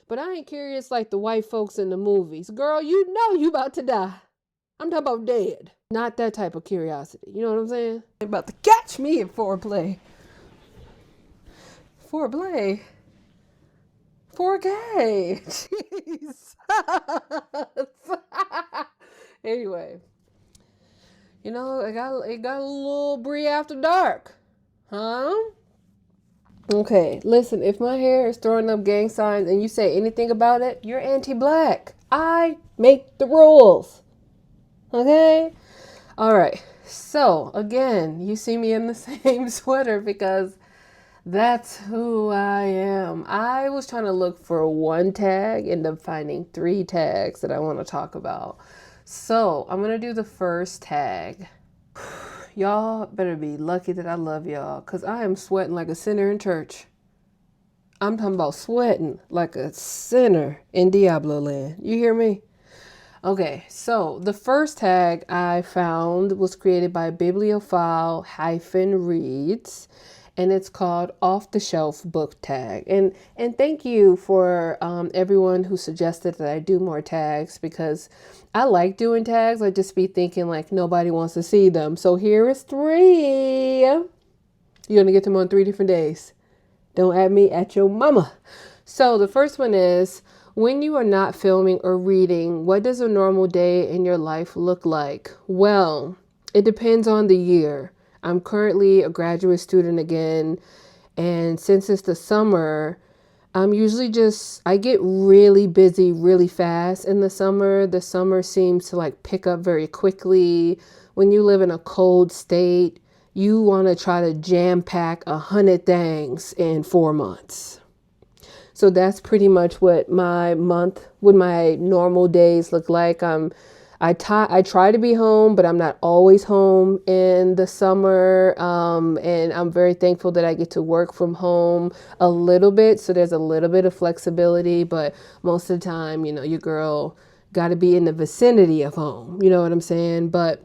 But I ain't curious like the white folks in the movies. Girl, you know you about to die. I'm talking about dead. Not that type of curiosity. You know what I'm saying? They about to catch me in foreplay. Foreplay. 4K. Jeez. Anyway. You know, it got a little Brie after dark. Huh? Okay, listen, if my hair is throwing up gang signs and you say anything about it, you're anti-black. I make the rules. Okay? All right. So, again, you see me in the same sweater because that's who I am. I was trying to look for one tag, ended up finding 3 tags that I want to talk about. So, I'm going to do the first tag. Y'all better be lucky that I love y'all, because I am sweating like a sinner in church. I'm talking about sweating like a sinner in Diablo land. You hear me? Okay, so the first tag I found was created by Bibliophile-Reads, and it's called Off the Shelf Book Tag. And thank you for everyone who suggested that I do more tags, because I like doing tags. I just be thinking like nobody wants to see them. So here is 3. You're gonna get them on 3 different days. Don't add me at your mama. So the first one is, when you are not filming or reading, what does a normal day in your life look like? Well, it depends on the year. I'm currently a graduate student again, and since it's the summer, I get really busy really fast in the summer. The summer seems to like pick up very quickly. When you live in a cold state, you want to try to jam pack 100 things in 4 months. So that's pretty much what my normal days look like. I try to be home, but I'm not always home in the summer. And I'm very thankful that I get to work from home a little bit. So there's a little bit of flexibility, but most of the time, you know, your girl got to be in the vicinity of home. You know what I'm saying? But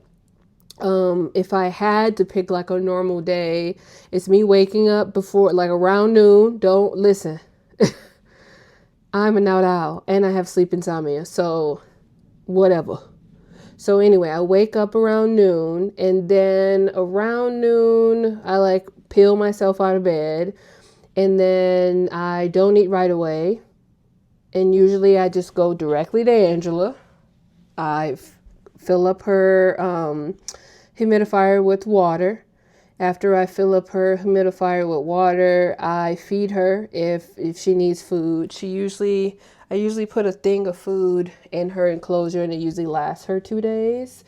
if I had to pick like a normal day, it's me waking up before like around noon. Don't listen. I'm a night owl and I have sleep insomnia, so whatever. So anyway, I wake up around noon, and then around noon, I like peel myself out of bed, and then I don't eat right away. And usually I just go directly to Angela. I fill up her humidifier with water. After I fill up her humidifier with water, I feed her if she needs food. I usually put a thing of food in her enclosure, and it usually lasts her 2 days.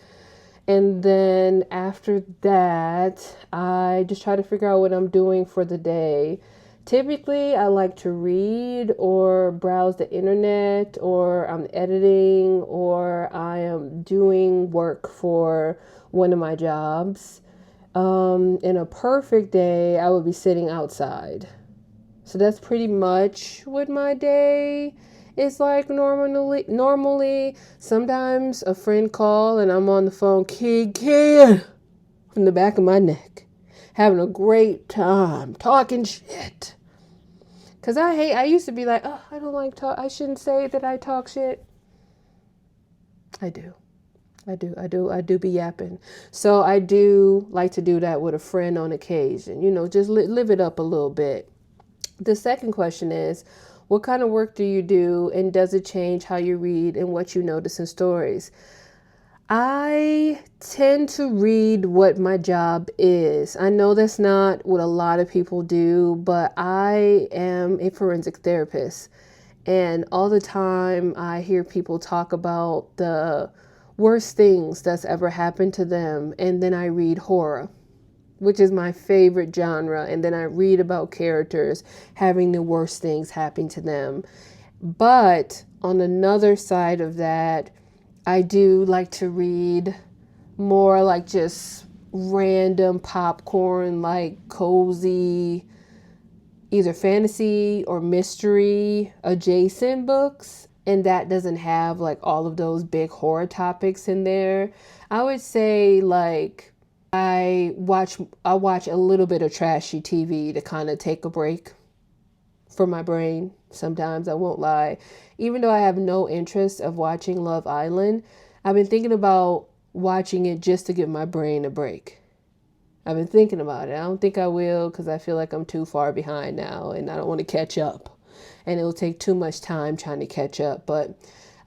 And then after that, I just try to figure out what I'm doing for the day. Typically, I like to read or browse the internet, or I'm editing, or I am doing work for one of my jobs. In a perfect day, I would be sitting outside. So that's pretty much what my day is like normally. Sometimes a friend call and I'm on the phone, kid, from the back of my neck, having a great time, talking shit. Cause I used to be like, oh, I don't like talk. I shouldn't say that I talk shit. I do be yapping. So I do like to do that with a friend on occasion, you know, just live it up a little bit. The second question is, what kind of work do you do, and does it change how you read and what you notice in stories? I tend to read what my job is. I know that's not what a lot of people do, but I am a forensic therapist. And all the time I hear people talk about the worst things that's ever happened to them. And then I read horror, which is my favorite genre. And then I read about characters having the worst things happen to them. But on another side of that, I do like to read more like just random popcorn, like cozy, either fantasy or mystery adjacent books. And that doesn't have like all of those big horror topics in there. I would say like I watch a little bit of trashy TV to kind of take a break for my brain. sometimes, I won't lie. Even though I have no interest of watching Love Island, I've been thinking about watching it just to give my brain a break. I've been thinking about it. I don't think I will because I feel like I'm too far behind now and I don't want to catch up. And it will take too much time trying to catch up. But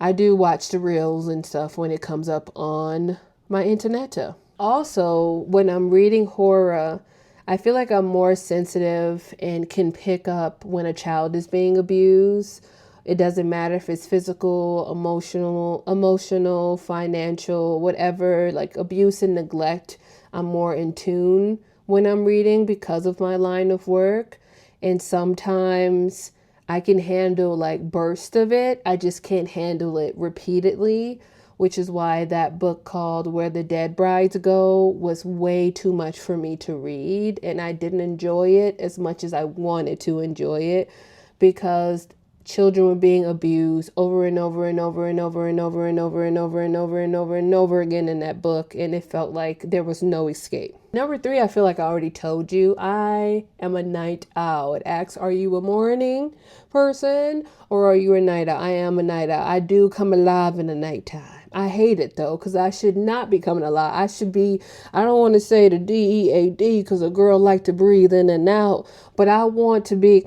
I do watch the reels and stuff when it comes up on my internet. Also, when I'm reading horror, I feel like I'm more sensitive and can pick up when a child is being abused. It doesn't matter if it's physical, emotional, financial, whatever, like abuse and neglect. I'm more in tune when I'm reading because of my line of work. And sometimes I can handle like bursts of it. I just can't handle it repeatedly, which is why that book called Where the Dead Brides Go was way too much for me to read. And I didn't enjoy it as much as I wanted to enjoy it because children were being abused over and over and over and over and over and over and over and over and over and over again in that book, and it felt like there was no escape. Number 3, I feel like I already told you, I am a night owl. It asks, are you a morning person or are you a night owl? I am a night owl. I do come alive in the nighttime. I hate it though, because I should not be coming alive. I should be, I don't want to say the DEAD because a girl like to breathe in and out, but I want to be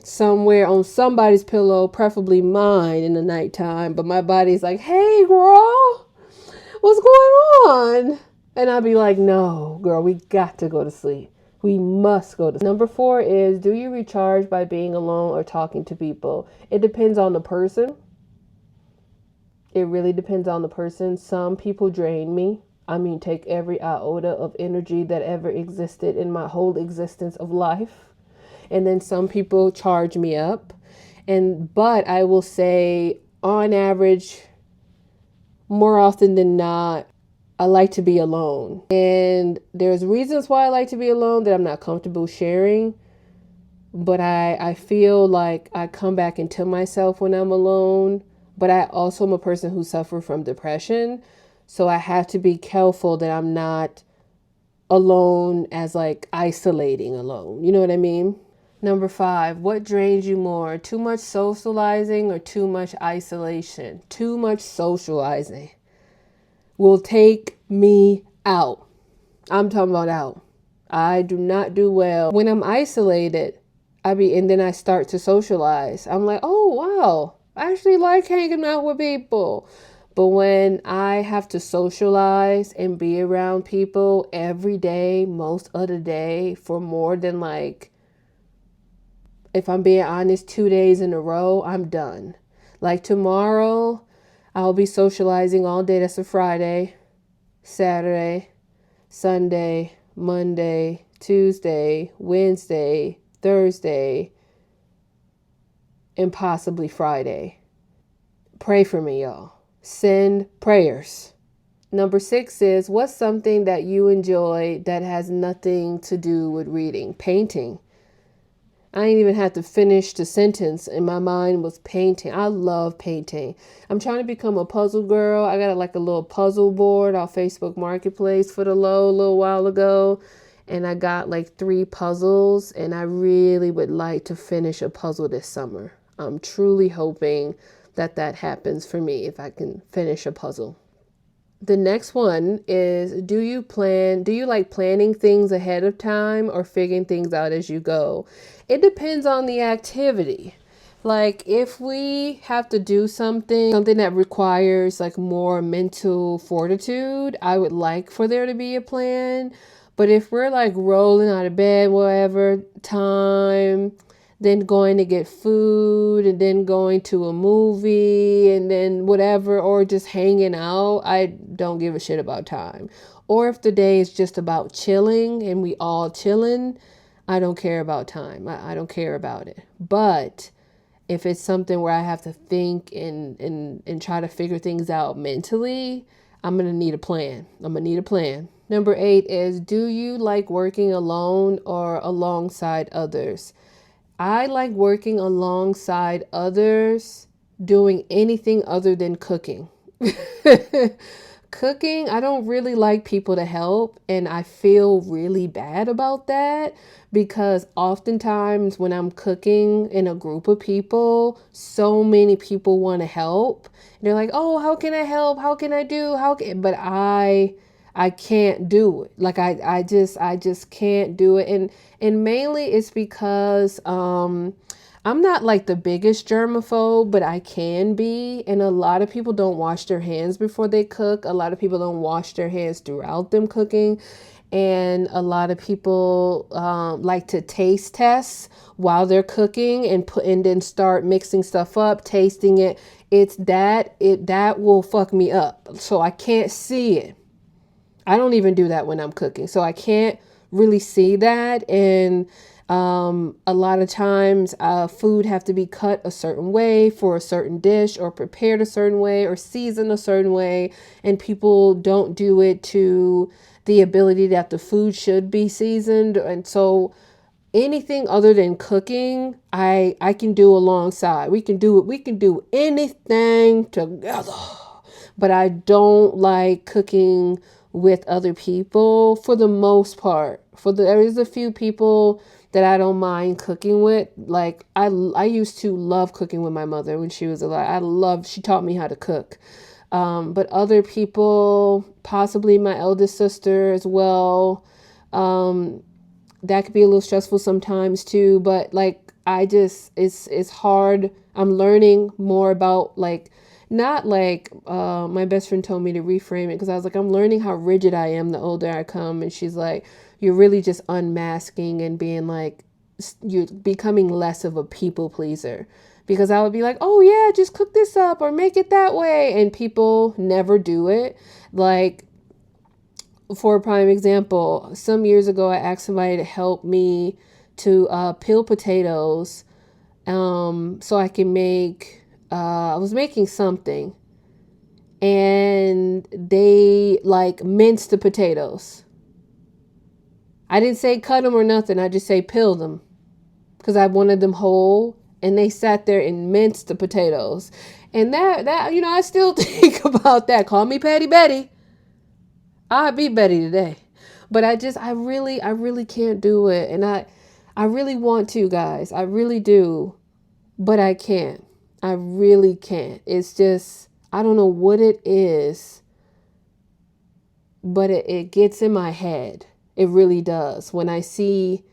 somewhere on somebody's pillow, preferably mine in the nighttime. But my body's like, hey girl, what's going on? And I'll be like, no, girl, we got to go to sleep. We must go to sleep. Number 4 is, do you recharge by being alone or talking to people? It depends on the person. It really depends on the person. Some people drain me. I mean, take every iota of energy that ever existed in my whole existence of life. And then some people charge me up. But I will say, on average, more often than not, I like to be alone. And there's reasons why I like to be alone that I'm not comfortable sharing. But I feel like I come back into myself when I'm alone. But I also am a person who suffers from depression. So I have to be careful that I'm not alone as like isolating alone. You know what I mean? Number 5, what drains you more? Too much socializing or too much isolation? Too much socializing will take me out. I'm talking about out. I do not do well. When I'm isolated, and then I start to socialize. I'm like, oh, wow. I actually like hanging out with people. But when I have to socialize and be around people every day, most of the day, for more than like, if I'm being honest, 2 days in a row, I'm done. Like tomorrow, I'll be socializing all day. That's a Friday, Saturday, Sunday, Monday, Tuesday, Wednesday, Thursday, and possibly Friday. Pray for me, y'all. Send prayers. Number 6 is, what's something that you enjoy that has nothing to do with reading? Painting. I didn't even have to finish the sentence and my mind was painting. I love painting. I'm trying to become a puzzle girl. I got like a little puzzle board off Facebook Marketplace for the low a little while ago. And I got like 3 puzzles and I really would like to finish a puzzle this summer. I'm truly hoping that happens for me if I can finish a puzzle. The next one is, do you like planning things ahead of time or figuring things out as you go? It depends on the activity. Like if we have to do something that requires like more mental fortitude, I would like for there to be a plan. But if we're like rolling out of bed, whatever time, then going to get food and then going to a movie and then whatever, or just hanging out, I don't give a shit about time. Or if the day is just about chilling and we all chilling, I don't care about time. I don't care about it. But if it's something where I have to think and try to figure things out mentally, I'm going to need a plan. Number 8 is, do you like working alone or alongside others? I like working alongside others doing anything other than cooking. Cooking, I don't really like people to help, and I feel really bad about that because oftentimes when I'm cooking in a group of people, so many people want to help. They're like, "Oh, how can I help? How can I do? How can?" But I can't do it. Like I just can't do it, and mainly it's because I'm not like the biggest germaphobe, but I can be. And a lot of people don't wash their hands before they cook. A lot of people don't wash their hands throughout them cooking. And a lot of people like to taste test while they're cooking and then start mixing stuff up, tasting it. That will fuck me up. So I can't see it. I don't even do that when I'm cooking. So I can't really see that. And a lot of times food have to be cut a certain way for a certain dish or prepared a certain way or seasoned a certain way. And people don't do it to the ability that the food should be seasoned. And so anything other than cooking, I can do alongside. We can do it. We can do anything together. But I don't like cooking with other people for the most part. There is a few people that I don't mind cooking with. Like I used to love cooking with my mother when she was alive. She taught me how to cook. But other people, possibly my eldest sister as well, that could be a little stressful sometimes too. But like it's hard. I'm learning more about like not like my best friend told me to reframe it because I was like, I'm learning how rigid I am the older I come. And she's like, you're really just unmasking and being like, you're becoming less of a people pleaser. Because I would be like, oh yeah, just cook this up or make it that way. And people never do it. Like, for a prime example, some years ago, I asked somebody to help me to peel potatoes so I can make, I was making something. And they like minced the potatoes. I didn't say cut them or nothing. I just say peel them because I wanted them whole. And they sat there and minced the potatoes. And that I still think about that. Call me Patty Betty. I'll be Betty today. But I really can't do it. And I really want to, guys. I really do. But I can't. I really can't. It's just, I don't know what it is, but it gets in my head. It really does. When I see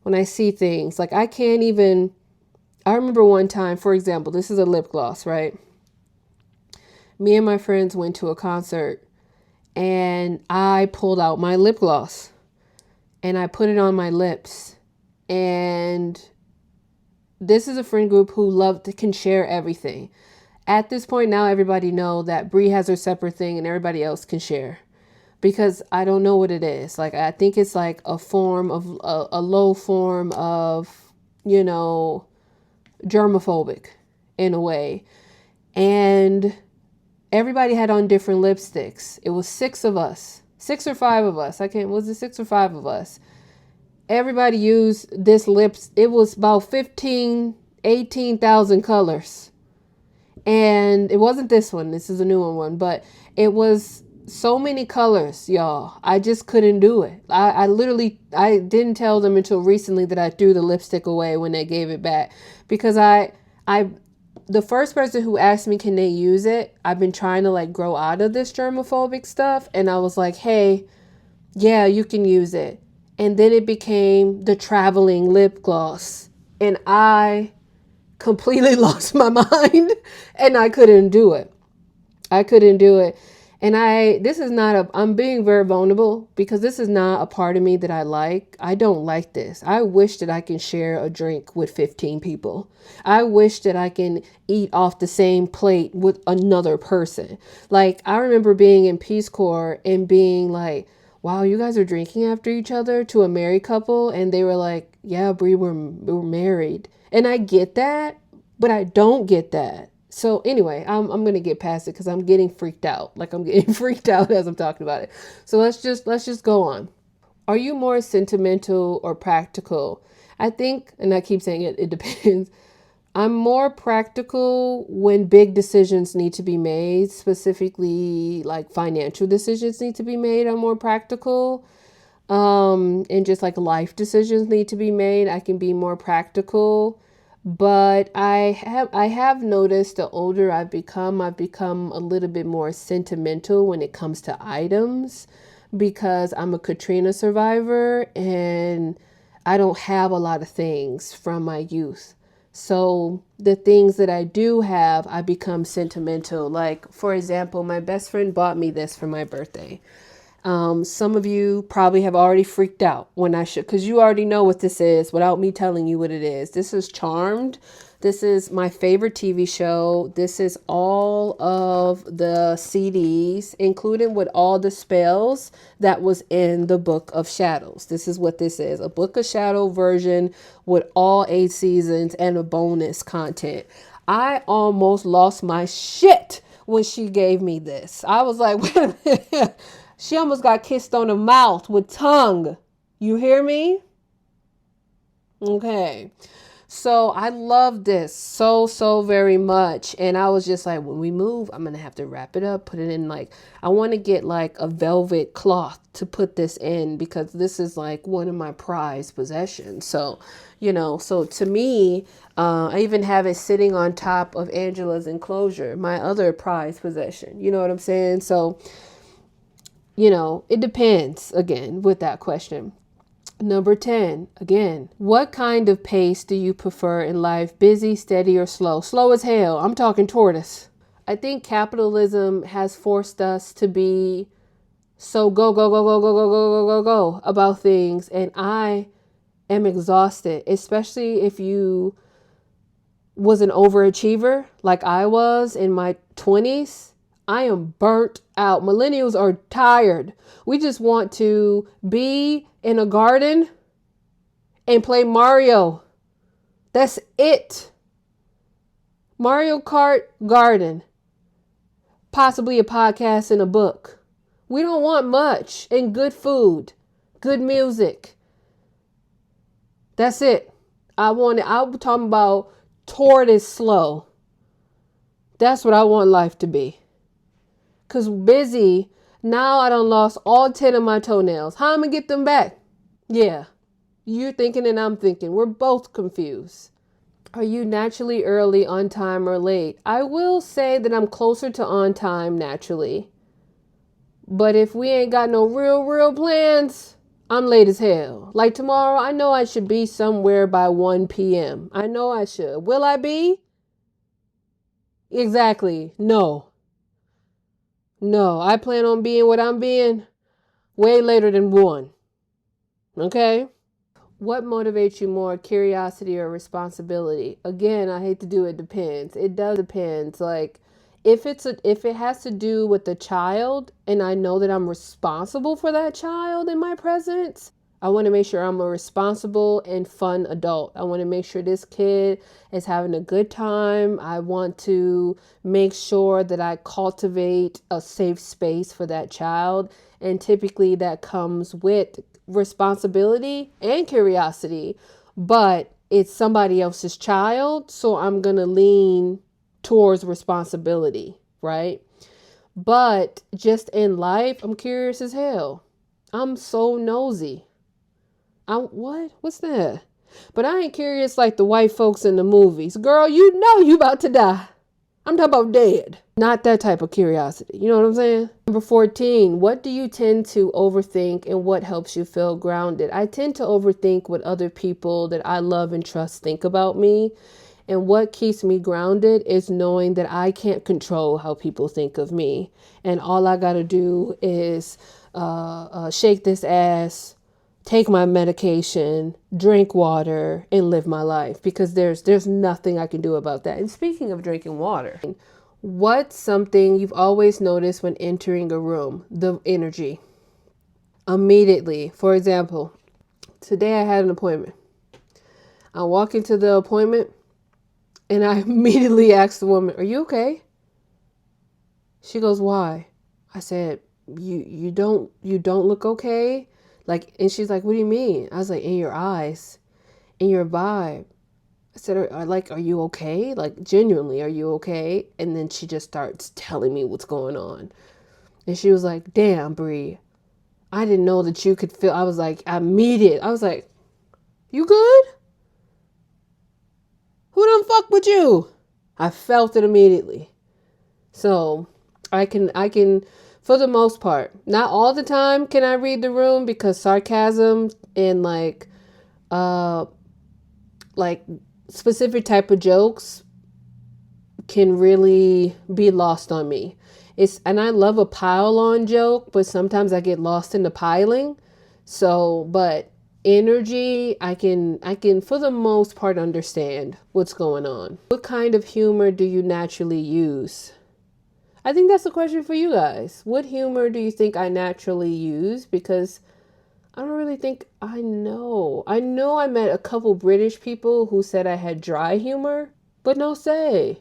things, like I remember one time, for example, this is a lip gloss, right? Me and my friends went to a concert and I pulled out my lip gloss and I put it on my lips. And this is a friend group who can share everything. At this point now, everybody know that Bree has her separate thing and everybody else can share. Because I don't know what it is. Like, I think it's like a low form of, germophobic in a way. And everybody had on different lipsticks. It was 6 of us, 6 or 5 of us. Was it 6 or 5 of us? Everybody used this lips. It was about 18,000 colors. And it wasn't this one. This is a newer one, but it was so many colors, y'all. I just couldn't do it. I didn't tell them until recently that I threw the lipstick away when they gave it back because the first person who asked me, can they use it? I've been trying to like grow out of this germophobic stuff. And I was like, hey, yeah, you can use it. And then it became the traveling lip gloss. And I completely lost my mind and I couldn't do it. And I'm being very vulnerable because this is not a part of me that I like. I don't like this. I wish that I can share a drink with 15 people. I wish that I can eat off the same plate with another person. Like, I remember being in Peace Corps and being like, wow, you guys are drinking after each other to a married couple. And they were like, yeah, Bree, we're married. And I get that, but I don't get that. So anyway, I'm going to get past it because I'm getting freaked out. Like, I'm getting freaked out as I'm talking about it. So let's just go on. Are you more sentimental or practical? I think, and I keep saying it depends. I'm more practical when big decisions need to be made, specifically like financial decisions need to be made. I'm more practical. And just like life decisions need to be made, I can be more practical. But I have noticed the older I've become a little bit more sentimental when it comes to items because I'm a Katrina survivor and I don't have a lot of things from my youth. So the things that I do have, I become sentimental. Like, for example, my best friend bought me this for my birthday. Some of you probably have already freaked out when I should, because you already know what this is without me telling you what it is. This is Charmed. This is my favorite TV show. This is all of the CDs, including with all the spells that was in the Book of Shadows. This is what this is, a Book of Shadow version with all 8 seasons and a bonus content. I almost lost my shit when she gave me this. I was like, wait a minute. She almost got kissed on the mouth with tongue. You hear me? Okay. So I love this so very much. And I was just like, when we move, I'm going to have to wrap it up, put it in like, I want to get like a velvet cloth to put this in because this is like one of my prized possessions. So, so to me, I even have it sitting on top of Angela's enclosure, my other prized possession. You know what I'm saying? So, it depends again with that question. Number 10, again, what kind of pace do you prefer in life? Busy, steady, or slow? Slow as hell. I'm talking tortoise. I think capitalism has forced us to be so go, go, go, go, go, go, go, go, go, go about things. And I am exhausted, especially if you was an overachiever like I was in my 20s. I am burnt out. Millennials are tired. We just want to be in a garden and play Mario. That's it. Mario Kart garden. Possibly a podcast and a book. We don't want much. And good food. Good music. That's it. I'm talking about tortoise slow. That's what I want life to be. Because busy, now I done lost all 10 of my toenails. How am I going to get them back? Yeah, you're thinking and I'm thinking. We're both confused. Are you naturally early, on time, or late? I will say that I'm closer to on time naturally. But if we ain't got no real plans, I'm late as hell. Like tomorrow, I know I should be somewhere by 1 p.m. I know I should. Will I be? Exactly. No. No, I plan on being what I'm being way later than 1. Okay? What motivates you more, curiosity or responsibility? Again, I hate to do it depends. It does depends. Like if it has to do with the child and I know that I'm responsible for that child in my presence, I want to make sure I'm a responsible and fun adult. I want to make sure this kid is having a good time. I want to make sure that I cultivate a safe space for that child. And typically that comes with responsibility and curiosity, but it's somebody else's child. So I'm going to lean towards responsibility, right? But just in life, I'm curious as hell. I'm so nosy. What's that? But I ain't curious like the white folks in the movies. Girl, you know you about to die. I'm talking about dead. Not that type of curiosity. You know what I'm saying? Number 14, what do you tend to overthink and what helps you feel grounded? I tend to overthink what other people that I love and trust think about me. And what keeps me grounded is knowing that I can't control how people think of me. And all I got to do is shake this ass, take my medication, drink water, and live my life because there's nothing I can do about that. And speaking of drinking water, what's something you've always noticed when entering a room? The energy. Immediately. For example, today I had an appointment. I walk into the appointment and I immediately asked the woman, "Are you okay?" She goes, "Why?" I said, you don't look okay." Like, and she's like, "What do you mean?" I was like, "In your eyes, in your vibe." I said, are you okay? Like, genuinely, are you okay? And then she just starts telling me what's going on. And she was like, damn, Bree, I didn't know that you could feel. I was like, immediate. I was like, you good? Who done fuck with you? I felt it immediately. So I can, for the most part, not all the time can I read the room because sarcasm and uh, like specific type of jokes can really be lost on me. And I love a pile on joke, but sometimes I get lost in the piling. So, but energy, I can for the most part understand what's going on. What kind of humor do you naturally use? I think that's a question for you guys. What humor do you think I naturally use? Because I don't really think I know. I know I met a couple British people who said I had dry humor, but no say.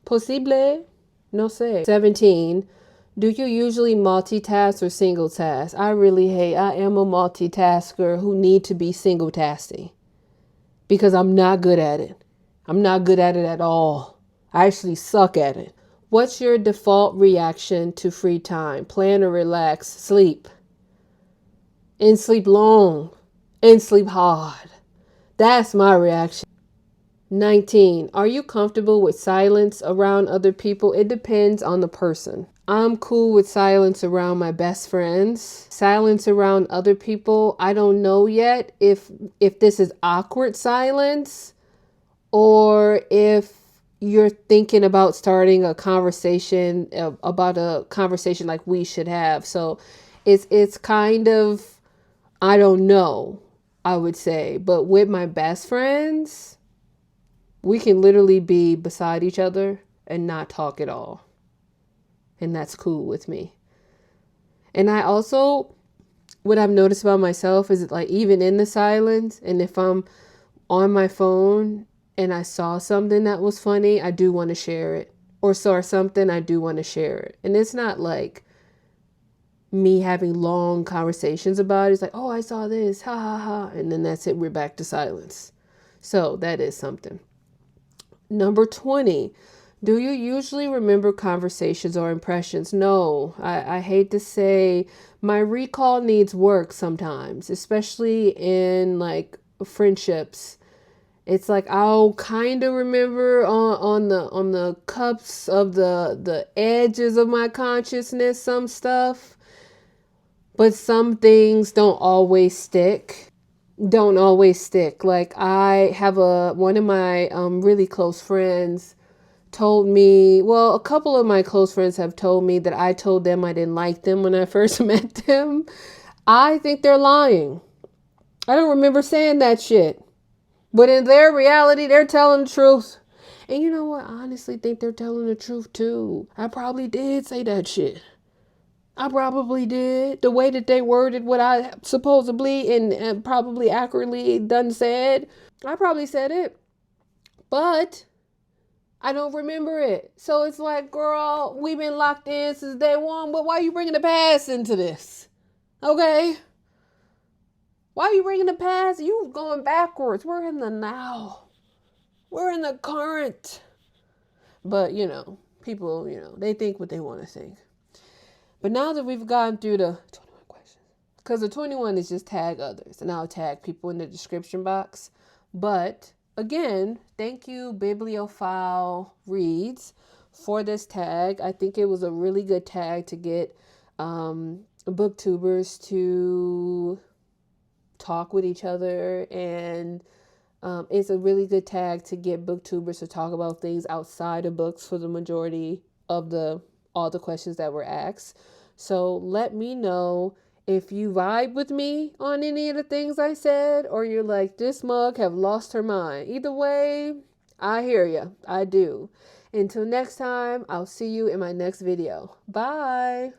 Possible? No sé. 17. Do you usually multitask or single task? I really hate. I am a multitasker who need to be single tasking because I'm not good at it. I'm not good at it at all. I actually suck at it. What's your default reaction to free time? Plan or relax? Sleep. And sleep long. And sleep hard. That's my reaction. 19. Are you comfortable with silence around other people? It depends on the person. I'm cool with silence around my best friends. Silence around other people, I don't know yet if this is awkward silence or if you're thinking about starting a conversation about a conversation like we should have. So it's kind of, I don't know, I would say. But with my best friends, we can literally be beside each other and not talk at all. And that's cool with me. And I also, what I've noticed about myself is like even in the silence, and if I'm on my phone and I saw something that was funny, I do want to share it. Or saw something, I do want to share it. And it's not like me having long conversations about it. It's like, oh, I saw this, ha ha ha. And then that's it, we're back to silence. So that is something. Number 20, do you usually remember conversations or impressions? No, I hate to say my recall needs work sometimes, especially in like friendships. It's like I'll kind of remember on the cups of the edges of my consciousness some stuff, but some things don't always stick. Like I have one of my really close friends told me, well, a couple of my close friends have told me that I told them I didn't like them when I first met them. I think they're lying. I don't remember saying that shit. But in their reality, they're telling the truth. And you know what? I honestly think they're telling the truth too. I probably did say that shit. I probably did. The way that they worded what I supposedly and probably accurately done said, I probably said it. But I don't remember it. So it's like, girl, we've been locked in since day one, but why are you bringing the past into this? Okay? Why are you bringing the past? You going backwards. We're in the now. We're in the current. But, people, they think what they want to think. But now that we've gone through the 21 questions, because the 21 is just tag others, and I'll tag people in the description box. But again, thank you, Bibliophile Reads, for this tag. I think it was a really good tag to get booktubers to talk with each other, and it's a really good tag to get booktubers to talk about things outside of books for the majority of all the questions that were asked. So let me know if you vibe with me on any of the things I said, or you're like, this mug have lost her mind. Either way, I hear you. I do. Until next time, I'll see you in my next video. Bye.